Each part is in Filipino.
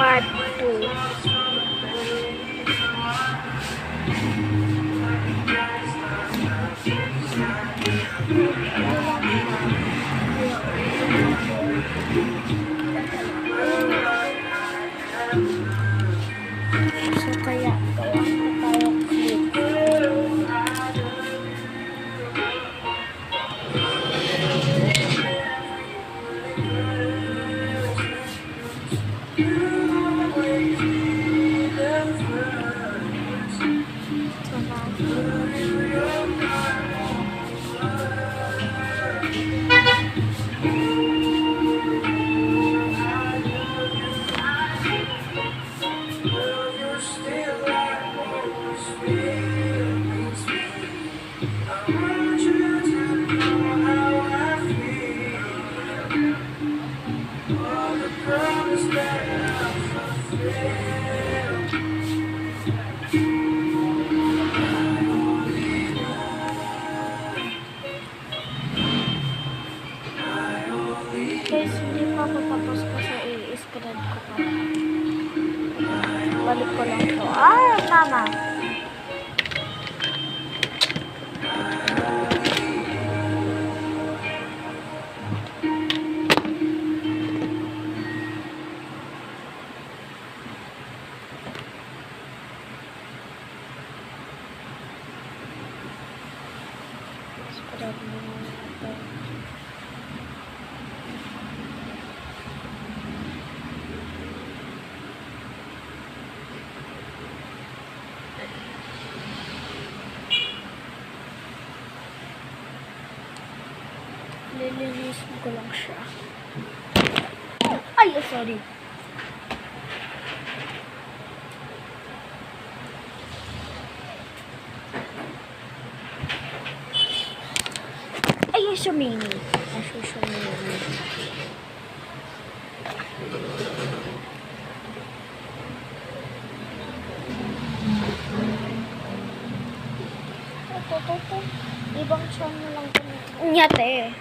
Part 2. So kaya gawa na tayong clip. Guys, hindi pa ako tapos kasi i-spread ko pa. Balik ko lang to. Mama! Spread mo natin. Lilinisin ko lang siya. Ay, sorry. Ay, sumini. Sumini. Ito. Ibang channel lang kami. Nyate.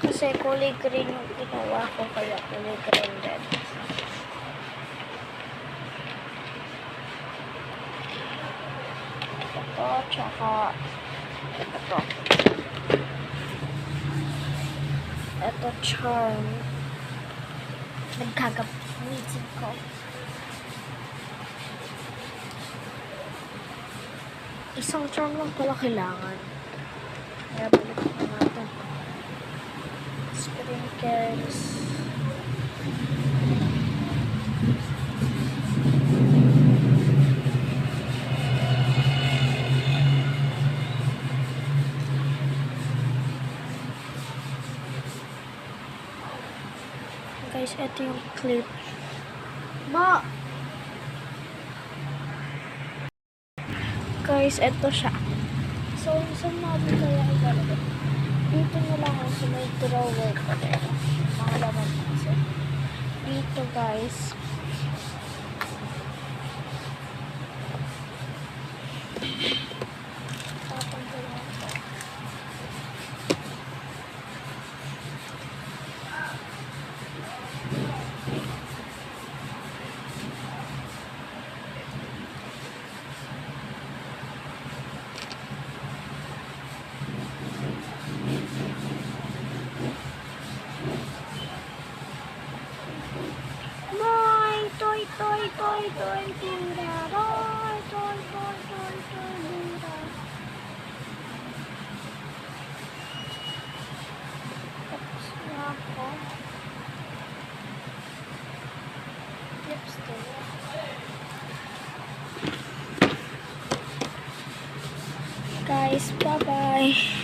Kasi kulay green yung ginawa ko, kaya kulay green din. Ito, tsaka ito. Ito, charm. Nagkagamitin ko. Isang charm lang pala kailangan. Kaya balik ko natin. Sprinkles. Guys, ito yung clip. Guys, ito siya. So, saan natin kaya ilalagay? Dito na lang ako sa may drawer ko. Mga laman kasi. Dito, guys. Tapang ko lang ito. Tapos na ako. Lipstick. Guys, bye-bye.